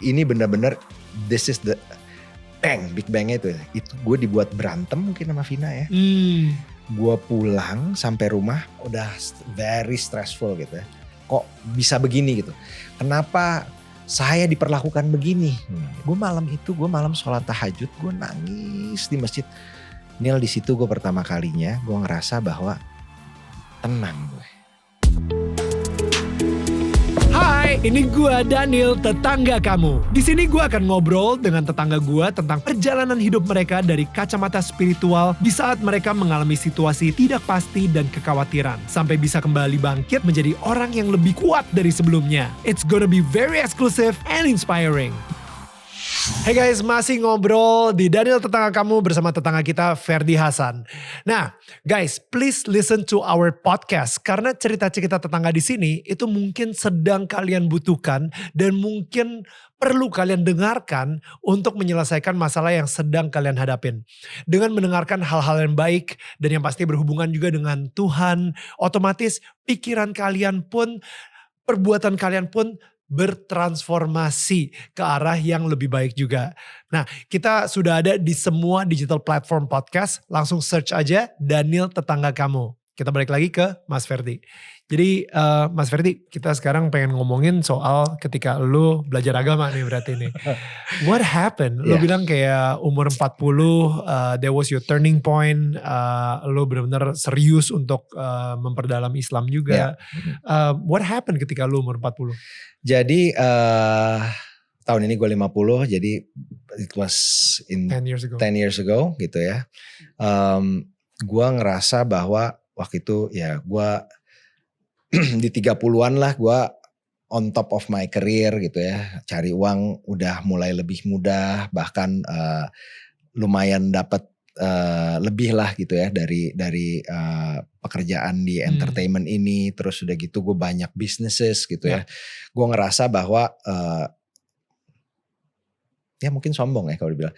ini benar-benar this is the big bangnya itu gue dibuat berantem mungkin sama Vina ya. Gue pulang sampai rumah udah very stressful gitu ya. Kok bisa begini gitu? Kenapa saya diperlakukan begini? Gue malam sholat tahajud, gue nangis di masjid. Nil, di situ gue pertama kalinya gue ngerasa bahwa tenang gue. Hai, ini gue Daniel, tetangga kamu. Di sini gue akan ngobrol dengan tetangga gue tentang perjalanan hidup mereka dari kacamata spiritual di saat mereka mengalami situasi tidak pasti dan kekhawatiran, sampai bisa kembali bangkit menjadi orang yang lebih kuat dari sebelumnya. It's gonna be very exclusive and inspiring. Hey guys, masih ngobrol di Daniel Tetangga Kamu bersama tetangga kita Ferdy Hasan. Nah guys, please listen to our podcast karena cerita-cerita tetangga di sini itu mungkin sedang kalian butuhkan dan mungkin perlu kalian dengarkan untuk menyelesaikan masalah yang sedang kalian hadapin. Dengan mendengarkan hal-hal yang baik dan yang pasti berhubungan juga dengan Tuhan, otomatis pikiran kalian pun, perbuatan kalian pun bertransformasi ke arah yang lebih baik juga. Nah, kita sudah ada di semua digital platform podcast. Langsung search aja Daniel Tetangga Kamu. Kita balik lagi ke Mas Ferdy. Jadi Mas Ferdy, kita sekarang pengen ngomongin soal ketika lu belajar agama nih berarti nih. What happened? Lu bilang kayak umur 40, there was your turning point. Lu benar-benar serius untuk memperdalam Islam juga. What happened ketika lu umur 40? Jadi tahun ini gue 50, jadi it was in 10 years ago gitu ya. Gue ngerasa bahwa waktu itu ya gue di 30-an lah, gue on top of my career gitu ya. Cari uang udah mulai lebih mudah, bahkan lumayan dapat lebih lah gitu ya dari pekerjaan di entertainment ini. Terus udah gitu gue banyak businesses gitu ya. Gue ngerasa bahwa ya mungkin sombong ya kalau dibilang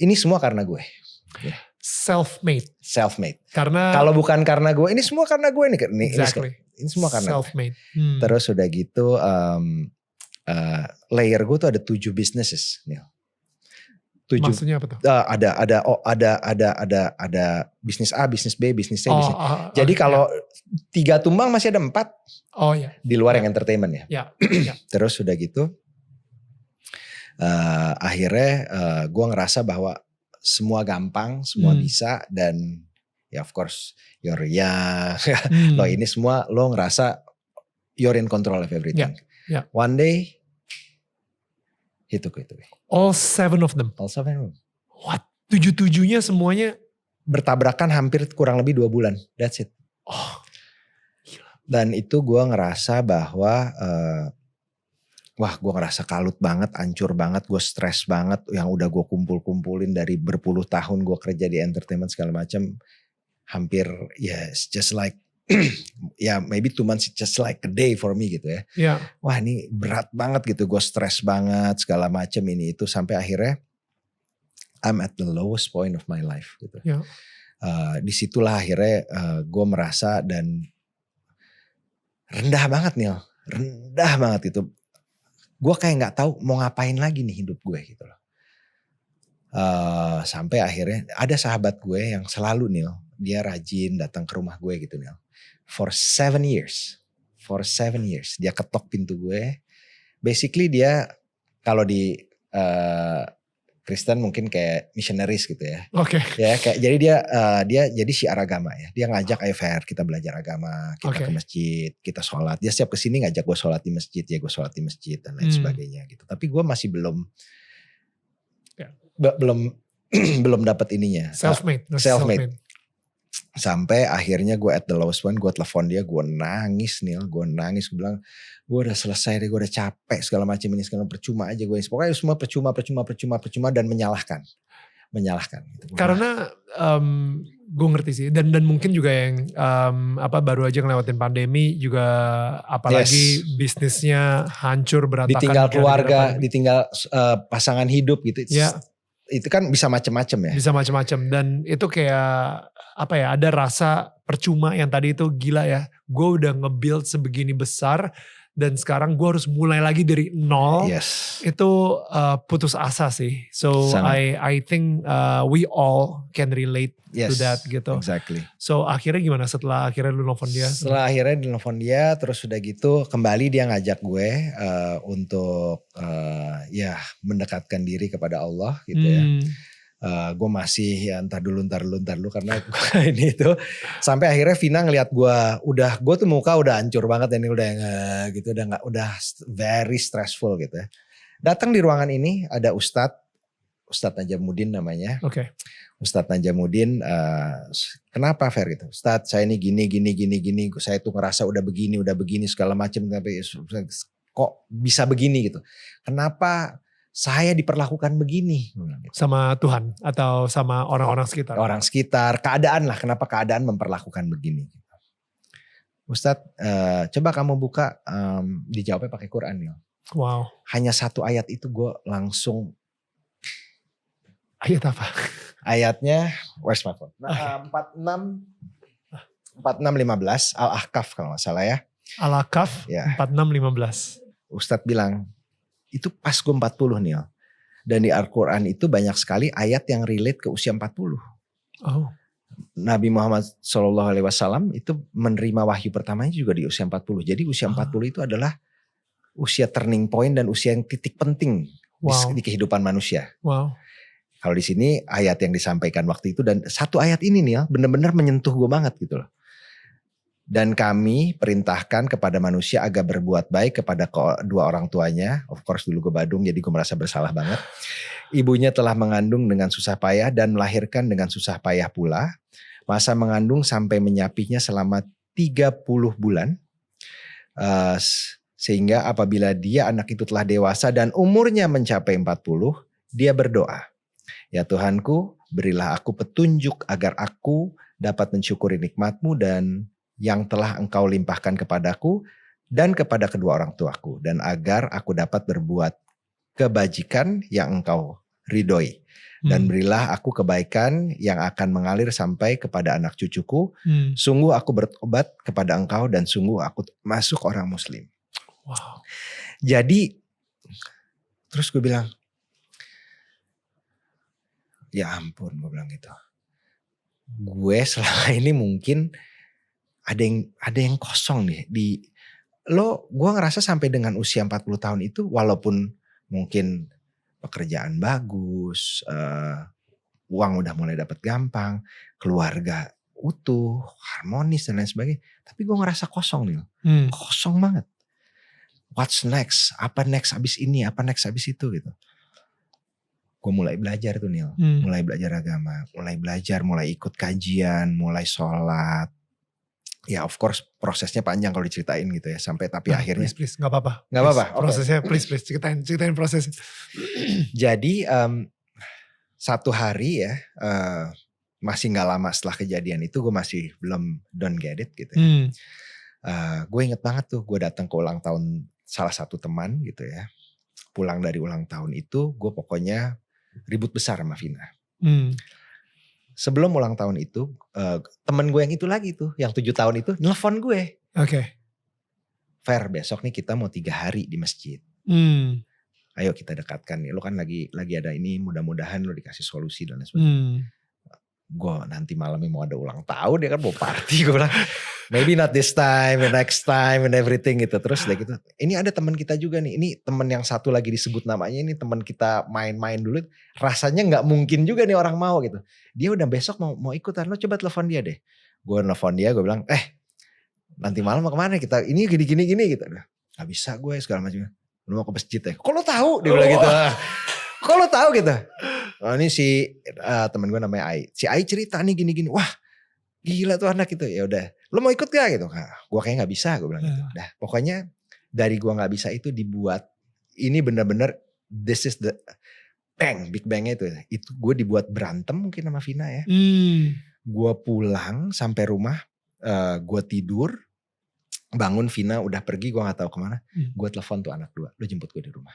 ini semua karena gue ya. Self-made. Karena kalau bukan karena gue, ini semua karena gue nih. Ini semua karena self-made. Terus udah gitu layer gue tuh ada 7 businesses. 7. Maksudnya apa tuh? Ada bisnis A, bisnis B, bisnis C. Jadi kalau 3 tumbang masih ada 4. Oh iya. Di luar yang entertainment ya. Terus udah gitu akhirnya gue ngerasa bahwa semua gampang, semua bisa, dan ya of course you're young. Lo ini semua lo ngerasa you're in control of everything. One day itu. All 7 of them. What? 7-7-nya semuanya bertabrakan hampir kurang lebih 2 bulan. That's it. Gila. Dan itu gue ngerasa bahwa wah, gue ngerasa kalut banget, hancur banget, gue stres banget. Yang udah gue kumpulin dari berpuluh tahun gue kerja di entertainment segala macam, hampir it's just like maybe 2 months, just like a day for me gitu ya. Wah, ini berat banget gitu, gue stres banget segala macam ini itu, sampai akhirnya I'm at the lowest point of my life gitu. Disitulah akhirnya gue merasa dan rendah banget itu. Gue kayak gak tahu mau ngapain lagi nih hidup gue gitu loh. Sampai akhirnya ada sahabat gue yang selalu dia rajin datang ke rumah gue gitu For 7 years. Dia ketok pintu gue. Basically dia kalau di Kristen mungkin kayak missionaries gitu ya. Ya kayak jadi dia jadi syiar agama ya. Dia ngajak ayo Fer, kita belajar agama, kita ke masjid, kita sholat. Dia setiap kesini ngajak gue sholat di masjid, ya gue sholat di masjid dan lain sebagainya gitu. Tapi gue masih belum dapat ininya. Self-made. Sampai akhirnya gue at the lowest point, gue telepon dia, gue nangis, gue bilang, gue udah selesai deh, gue udah capek segala macam ini, segala percuma aja gue, pokoknya semua percuma dan menyalahkan. Gitu. Karena gue ngerti sih, dan mungkin juga yang baru aja ngelewatin pandemi juga, apalagi bisnisnya hancur berantakan, ditinggal keluarga, ditinggal pasangan hidup gitu. Itu kan bisa macam-macam ya. Bisa macam-macam, dan itu kayak ada rasa percuma yang tadi itu, gila ya. Gue udah nge-build sebegini besar dan sekarang gue harus mulai lagi dari nol. Yes. Itu putus asa sih. So Sangat. I think we all can relate to Yes, that gitu. exactly. So akhirnya gimana setelah akhirnya lu nelfon dia? Setelah akhirnya nelfon dia, terus udah gitu kembali dia ngajak gue untuk ya mendekatkan diri kepada Allah gitu ya. Gue masih ya entar dulu karena ini itu sampai akhirnya Vina ngelihat gue tuh muka udah hancur banget dan ini udah gitu udah very stressful gitu ya. Datang di ruangan ini ada Ustadz Najamuddin namanya. Oke. Ustadz Najamuddin, kenapa Fer gitu? Ustadz saya ini gini, saya tuh ngerasa udah begini segala macam, tapi kok bisa begini gitu? Kenapa saya diperlakukan begini? Sama Tuhan atau sama orang-orang sekitar? Orang sekitar, keadaan lah, kenapa keadaan memperlakukan begini? Ustadz, coba kamu buka, dijawabnya pakai Quran nih. Wow. Hanya satu ayat itu gue langsung. Ayat apa? Ayatnya, where's my phone? 46-15 Al-Ahqaf kalau gak salah ya. Al-Ahqaf Ya. 46-15. Ustadz bilang, itu pas gue 40 nih. Dan di Al-Quran itu banyak sekali ayat yang relate ke usia 40. Oh. Nabi Muhammad SAW itu menerima wahyu pertamanya juga di usia 40. Jadi usia 40 itu adalah usia turning point dan usia yang titik penting di kehidupan manusia. Wow. Kalau di sini ayat yang disampaikan waktu itu dan satu ayat ini nih benar-benar menyentuh gue banget gitu loh. Dan kami perintahkan kepada manusia agar berbuat baik kepada kedua orang tuanya. Of course dulu gue Badung jadi gue merasa bersalah banget. Ibunya telah mengandung dengan susah payah dan melahirkan dengan susah payah pula. Masa mengandung sampai menyapinya selama 30 bulan. Sehingga apabila dia anak itu telah dewasa dan umurnya mencapai 40, dia berdoa. Ya Tuhanku, berilah aku petunjuk agar aku dapat mensyukuri nikmat-Mu dan yang telah Engkau limpahkan kepadaku dan kepada kedua orang tuaku. Dan agar aku dapat berbuat kebajikan yang Engkau ridhoi. Dan berilah aku kebaikan yang akan mengalir sampai kepada anak cucuku. Sungguh aku bertobat kepada Engkau dan sungguh aku masuk orang muslim. Wow. Jadi terus gue bilang, ya ampun, gue bilang gitu. Gue selama ini mungkin ada yang kosong nih gue ngerasa sampai dengan usia 40 tahun itu walaupun mungkin pekerjaan bagus, uang udah mulai dapat gampang, keluarga utuh, harmonis dan lain sebagainya, tapi gue ngerasa kosong nih. Kosong banget. What's next? Apa next abis ini? Apa next abis itu gitu. Gue mulai belajar tuh Nil, mulai belajar agama, mulai ikut kajian, mulai sholat. Ya of course prosesnya panjang kalau diceritain gitu ya, sampai tapi akhirnya. Please, gak apa-apa. Gak apa-apa. Prosesnya please, ceritain prosesnya. Jadi satu hari ya, masih gak lama setelah kejadian itu gue masih belum don't get it gitu ya. Gue inget banget tuh, gue datang ke ulang tahun salah satu teman gitu ya. Pulang dari ulang tahun itu gue pokoknya ribut besar sama Vina. Sebelum ulang tahun itu temen gue yang itu lagi tuh, yang 7 tahun itu nelfon gue. Oke. Fer, besok nih kita mau 3 hari di masjid. Ayo kita dekatkan nih, lo kan lagi ada ini, mudah-mudahan lo dikasih solusi dan lain sebagainya. Gue nanti malamnya mau ada ulang tahun, dia kan mau party. Gue bilang maybe not this time, the next time and everything gitu. Terus udah gitu, ini ada teman kita juga nih, ini teman yang satu lagi disebut namanya, ini teman kita main-main dulu. Rasanya gak mungkin juga nih orang mau gitu. Dia udah besok mau ikutan, lo coba telepon dia deh. Gue nelfon dia, gue bilang nanti malam mau kemana kita, ini gini gitu. Gak bisa gue segala macam. Lo mau ke masjid ya? Kok lo tahu? Dia bilang gitu. Kok lo tahu gitu? Oh, ini si temen gue namanya Ai. Si Ai cerita nih gini-gini. Wah gila tuh anak gitu. Ya udah, lo mau ikut gak gitu? Gue kayak gak bisa, gue bilang gitu. Dah, pokoknya dari gue gak bisa itu dibuat. Ini bener-bener this is the big bangnya itu. Itu gue dibuat berantem mungkin sama Vina ya. Gue pulang sampai rumah, gue tidur. Bangun Vina udah pergi, gue gak tahu kemana. Gue telepon tuh anak 2, lo jemput gue di rumah.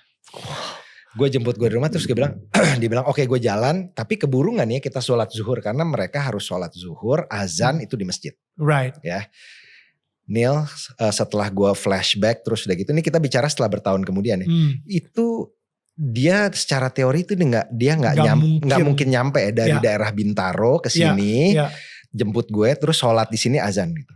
Gue jemput gue di rumah terus dia bilang oke gue jalan, tapi keburu gak nih kita sholat zuhur, karena mereka harus sholat zuhur azan itu di masjid. Right. Ya. Neil, setelah gue flashback terus udah gitu, ini kita bicara setelah bertahun kemudian ya, itu dia secara teori itu dia nggak mungkin nyampe ya dari daerah Bintaro ke sini, jemput gue terus sholat di sini azan gitu.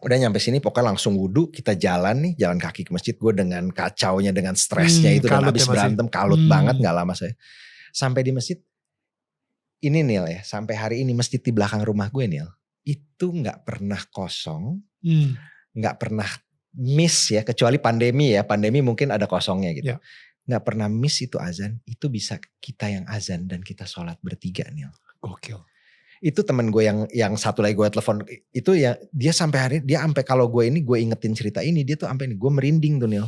Udah nyampe sini pokoknya langsung wudhu, kita jalan kaki ke masjid, gue dengan kacaunya, dengan stresnya itu, dan abis berantem kalut banget, gak lama saya. Sampai di masjid, ini Neil ya, sampai hari ini masjid di belakang rumah gue Neil, itu gak pernah kosong, gak pernah miss ya, kecuali pandemi ya, pandemi mungkin ada kosongnya gitu. Gak pernah miss itu azan, itu bisa kita yang azan dan kita sholat bertiga Neil. Gokil. Itu temen gue yang satu lagi gue telepon itu ya, dia sampai kalau gue ingetin cerita ini, dia tuh sampai gue merinding tuh Neil.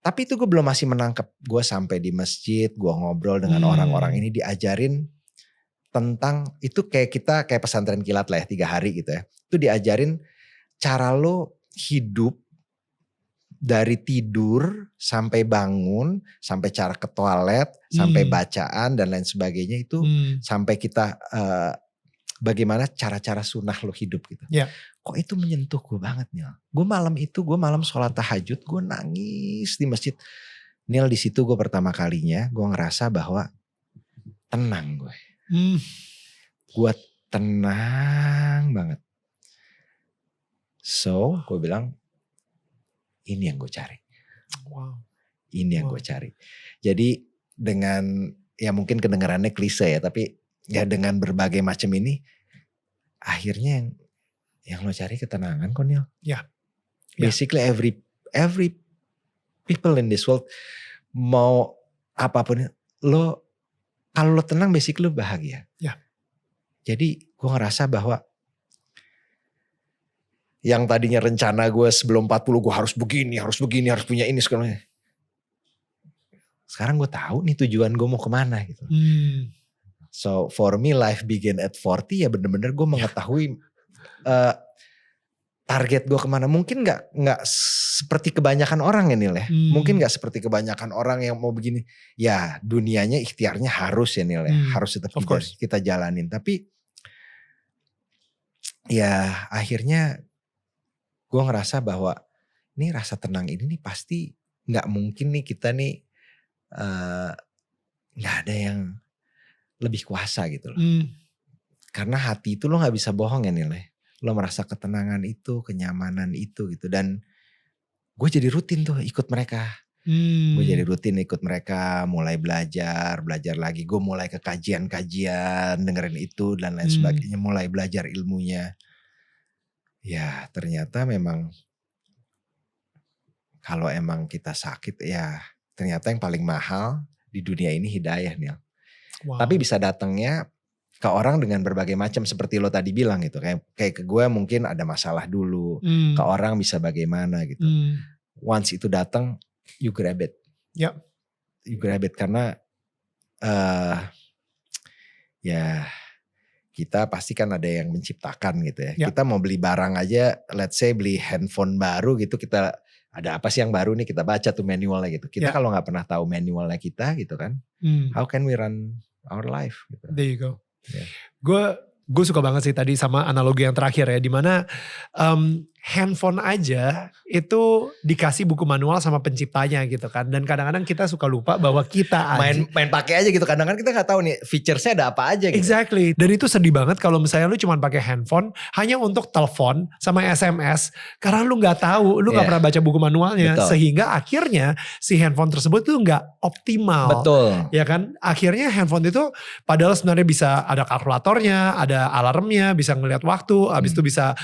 Tapi itu gue belum masih menangkap. Gue sampai di masjid, gue ngobrol dengan orang-orang ini, diajarin tentang itu kayak pesantren kilat lah ya, 3 hari gitu ya. Itu diajarin cara lo hidup dari tidur sampai bangun, sampai cara ke toilet, sampai bacaan dan lain sebagainya itu, sampai kita bagaimana cara-cara sunnah lo hidup gitu. Kok itu menyentuh gue banget Neil. Gue malam sholat tahajud, gue nangis di masjid. Neil, di situ gue pertama kalinya gue ngerasa bahwa tenang gue. Gue tenang banget. So gue bilang ini yang gue cari. Ini yang gue cari. Jadi dengan ya mungkin kedengarannya klise ya, tapi ya dengan berbagai macam ini, akhirnya yang lo cari ketenangan kok Neil. Basically every people in this world, mau apapun, kalau lo tenang basically lo bahagia. Jadi gue ngerasa bahwa yang tadinya rencana gue sebelum 40 gue harus begini, harus punya ini sekarang. Sekarang gue tahu nih tujuan gue mau kemana gitu. So for me life begin at 40 ya, bener-bener gue mengetahui target gue kemana. Mungkin gak seperti kebanyakan orang ya Neil ya. Mungkin gak seperti kebanyakan orang yang mau begini. Ya dunianya ikhtiarnya harus ya Neil ya. Harus tetap kita jalanin. Tapi ya akhirnya gue ngerasa bahwa ini rasa tenang ini nih pasti gak mungkin nih kita nih gak ada yang lebih kuasa gitu loh. Karena hati itu lo gak bisa bohong ya Neil. Lo merasa ketenangan itu, kenyamanan itu gitu. Dan gue jadi rutin tuh ikut mereka. Gue jadi rutin ikut mereka, mulai belajar lagi. Gue mulai ke kajian-kajian, dengerin itu dan lain sebagainya. Mulai belajar ilmunya. Ya ternyata memang kalau emang kita sakit ya ternyata yang paling mahal di dunia ini hidayah Neil. Tapi bisa datangnya ke orang dengan berbagai macam seperti lo tadi bilang gitu. Kayak ke gue mungkin ada masalah dulu. Ke orang bisa bagaimana gitu. Once itu datang, you grab it. You grab it karena ya kita pasti kan ada yang menciptakan gitu ya. Kita mau beli barang aja, let's say beli handphone baru gitu, kita ada apa sih yang baru nih, kita baca tuh manualnya gitu. Kita kalau gak pernah tahu manualnya kita gitu kan, how can we run our life gitu. There you go. Gue suka banget sih tadi sama analogi yang terakhir ya, dimana handphone aja itu dikasih buku manual sama penciptanya gitu kan. Dan kadang-kadang kita suka lupa bahwa kita main pakai aja gitu. Kadang-kadang kita gak tahu nih featuresnya ada apa aja gitu. Exactly. Dan itu sedih banget kalau misalnya lu cuma pakai handphone hanya untuk telepon sama SMS. Karena lu gak tahu, lu gak pernah baca buku manualnya. Betul. Sehingga akhirnya si handphone tersebut tuh gak optimal. Betul. Ya kan. Akhirnya handphone itu padahal sebenarnya bisa ada kalkulatornya, ada alarmnya, bisa ngelihat waktu. Habis itu bisa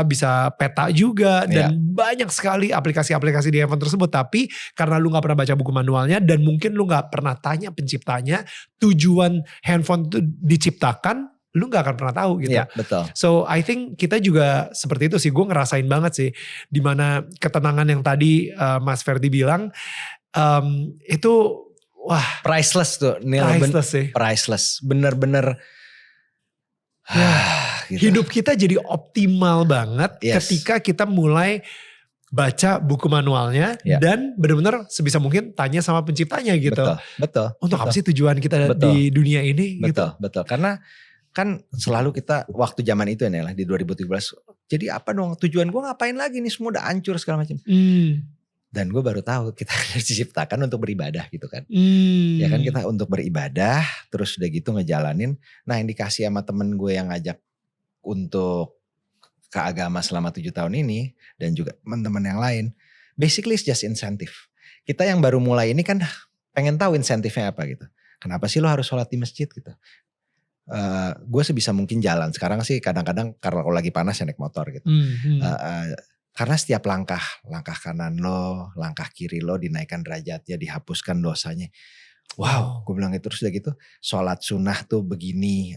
bisa peta juga dan banyak sekali aplikasi-aplikasi di handphone tersebut. Tapi karena lu gak pernah baca buku manualnya dan mungkin lu gak pernah tanya penciptanya tujuan handphone itu diciptakan, lu gak akan pernah tahu gitu. Betul. So I think kita juga seperti itu sih. Gue ngerasain banget sih dimana ketenangan yang tadi Mas Ferdi bilang itu wah priceless tuh. Priceless sih. Priceless. Bener-bener gitu. Hidup kita jadi optimal banget ketika kita mulai baca buku manualnya dan benar-benar sebisa mungkin tanya sama penciptanya gitu. Betul. Untuk apa sih tujuan kita di dunia ini? Betul. Karena kan selalu kita waktu zaman itu ya Nela, di 2017. Jadi apa dong tujuan gue ngapain lagi nih, semua udah hancur segala macam. Dan gue baru tahu kita diciptakan untuk beribadah gitu kan. Ya kan kita untuk beribadah, terus udah gitu ngejalanin. Nah yang dikasih sama temen gue yang ngajak untuk ke agama selama 7 tahun ini, dan juga teman-teman yang lain, basically it's just incentive. Kita yang baru mulai ini kan pengen tahu insentifnya apa gitu. Kenapa sih lo harus sholat di masjid gitu. Gue sebisa mungkin jalan. Sekarang sih kadang-kadang karena kalau lagi panas ya naik motor gitu. Karena setiap langkah kanan lo, langkah kiri lo dinaikkan derajatnya, dihapuskan dosanya. Wow, gue bilang itu. Terus udah gitu sholat sunnah tuh begini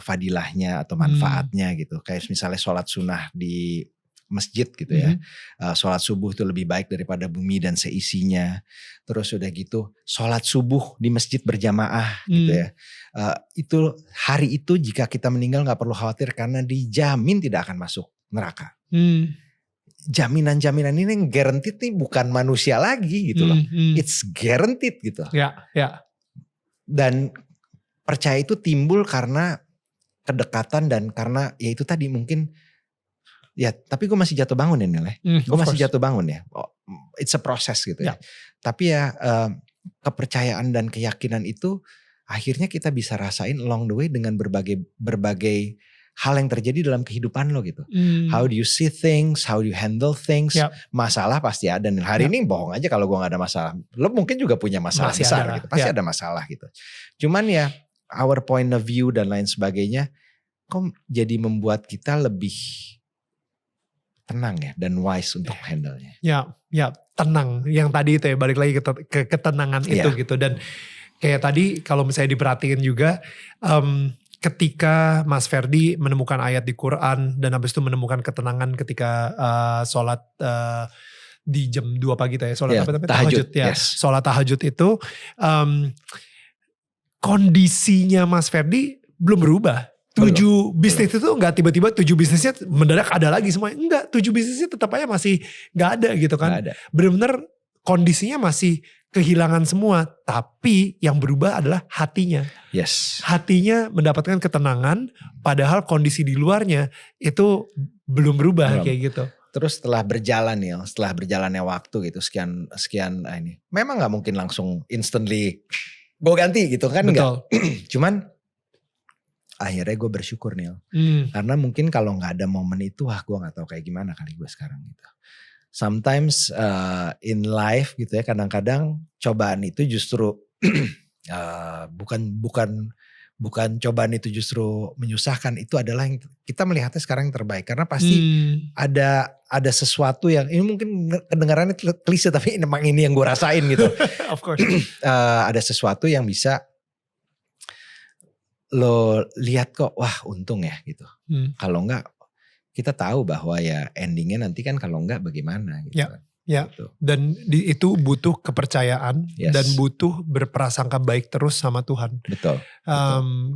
fadilahnya atau manfaatnya gitu. Kayak misalnya sholat sunnah di masjid gitu ya. Sholat subuh tuh lebih baik daripada bumi dan seisinya. Terus udah gitu sholat subuh di masjid berjamaah gitu ya. Itu hari itu jika kita meninggal gak perlu khawatir karena dijamin tidak akan masuk neraka. Jaminan-jaminan ini yang guaranteed nih bukan manusia lagi gitu loh. It's guaranteed gitu. Dan percaya itu timbul karena kedekatan dan karena ya itu tadi mungkin ya, tapi gue masih jatuh bangun ya Nil ya. Gue masih jatuh bangun ya. It's a process gitu ya. Tapi ya kepercayaan dan keyakinan itu akhirnya kita bisa rasain along the way dengan berbagai hal yang terjadi dalam kehidupan lo gitu. How do you see things, how do you handle things. Masalah pasti ada. Dan hari ini bohong aja kalau gue gak ada masalah. Lo mungkin juga punya masalah masih besar gitu. Pasti ada masalah gitu. Cuman ya our point of view dan lain sebagainya kok jadi membuat kita lebih tenang ya dan wise untuk handle-nya. Ya tenang. Yang tadi itu ya balik lagi ke ketenangan itu gitu. Dan kayak tadi kalau misalnya diperhatiin juga ketika Mas Ferdi menemukan ayat di Quran dan habis itu menemukan ketenangan ketika sholat di jam 2 pagi ya, sholat apa namanya? Tahajud ya. Sholat tahajud itu kondisinya Mas Ferdi belum berubah. 7 bisnis itu gak tiba-tiba 7 bisnisnya mendadak ada lagi semuanya. Enggak, 7 bisnisnya tetap aja masih gak ada gitu kan. Benar-benar kondisinya masih kehilangan semua, tapi yang berubah adalah hatinya. Hatinya mendapatkan ketenangan, padahal kondisi di luarnya itu belum berubah kayak gitu. Terus setelah berjalan ya, setelah berjalannya waktu gitu, sekian ini, memang nggak mungkin langsung instantly gue ganti gitu kan, enggak. Cuman akhirnya gue bersyukur Nil, karena mungkin kalau nggak ada momen itu, wah gue nggak tahu kayak gimana kali gue sekarang gitu. Sometimes in life gitu ya, kadang-kadang cobaan itu justru bukan cobaan itu justru menyusahkan, itu adalah yang kita melihatnya sekarang yang terbaik, karena pasti ada sesuatu yang ini mungkin kedengarannya klise tapi memang ini yang gue rasain gitu. Of course. Ada sesuatu yang bisa lo lihat kok, wah untung ya gitu. Kalau enggak kita tahu bahwa ya endingnya nanti kan kalau enggak bagaimana gitu kan. Gitu. Dan itu butuh kepercayaan dan butuh berprasangka baik terus sama Tuhan. Betul.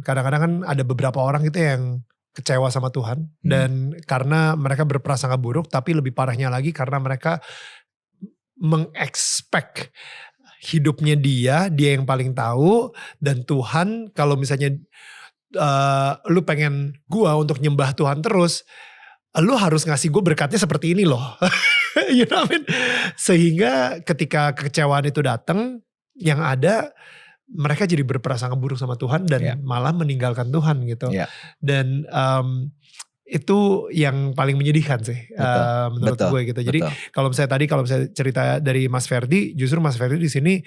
Kadang-kadang kan ada beberapa orang gitu yang kecewa sama Tuhan dan karena mereka berprasangka buruk, tapi lebih parahnya lagi karena mereka mengexpect hidupnya dia yang paling tahu, dan Tuhan kalau misalnya lu pengen gua untuk nyembah Tuhan terus, lu harus ngasih gue berkatnya seperti ini loh. You know what I mean? Sehingga ketika kekecewaan itu datang, yang ada mereka jadi berprasangka buruk sama Tuhan dan malah meninggalkan Tuhan gitu. Dan itu yang paling menyedihkan sih menurut gue gitu. Jadi kalau misalnya cerita dari Mas Ferdi, justru Mas Ferdi di sini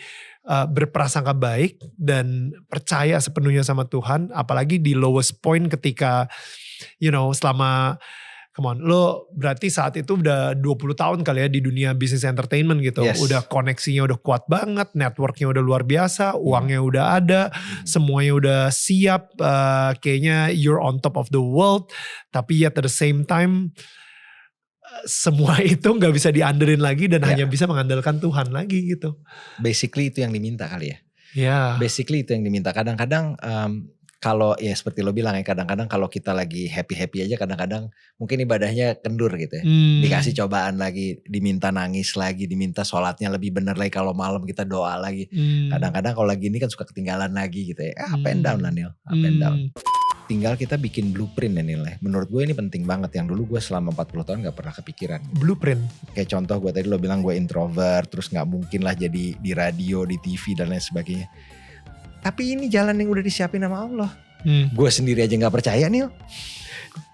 berprasangka baik dan percaya sepenuhnya sama Tuhan, apalagi di lowest point ketika selama come on, lo berarti saat itu udah 20 tahun kali ya di dunia bisnis entertainment gitu. Udah koneksinya udah kuat banget, networknya udah luar biasa, uangnya udah ada, semuanya udah siap, kayaknya you're on top of the world. Tapi yet at the same time, semua itu gak bisa diandelin lagi dan hanya bisa mengandalkan Tuhan lagi gitu. Basically itu yang diminta kali ya. Basically itu yang diminta. Kadang-kadang kalau ya seperti lo bilang ya, kadang-kadang kalau kita lagi happy-happy aja, kadang-kadang mungkin ibadahnya kendur gitu ya. Dikasih cobaan lagi, diminta nangis lagi, diminta sholatnya lebih benar lagi, kalau malam kita doa lagi. Kadang-kadang kalau lagi ini kan suka ketinggalan lagi gitu ya. Up and down lah Nil, up and down. tinggal kita bikin blueprint ya nilai. Menurut gue ini penting banget, yang dulu gue selama 40 tahun gak pernah kepikiran. Blueprint. Kayak contoh gue tadi lo bilang gue introvert, terus gak mungkin lah jadi di radio, di TV dan lain sebagainya. Tapi ini jalan yang udah disiapin sama Allah. Gue sendiri aja gak percaya Nil.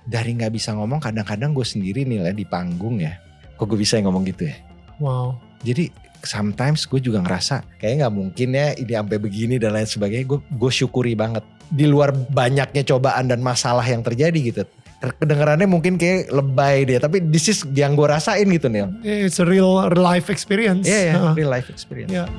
Dari gak bisa ngomong, kadang-kadang gue sendiri Nil ya di panggung ya. Kok gue bisa ngomong gitu ya? Wow. Jadi sometimes gue juga ngerasa kayaknya gak mungkin ya ini sampai begini dan lain sebagainya. Gue syukuri banget. Di luar banyaknya cobaan dan masalah yang terjadi gitu. Kedengarannya mungkin kayak lebay dia. Tapi this is yang gue rasain gitu Nil. It's a real life experience. Iya, real life experience. Yeah.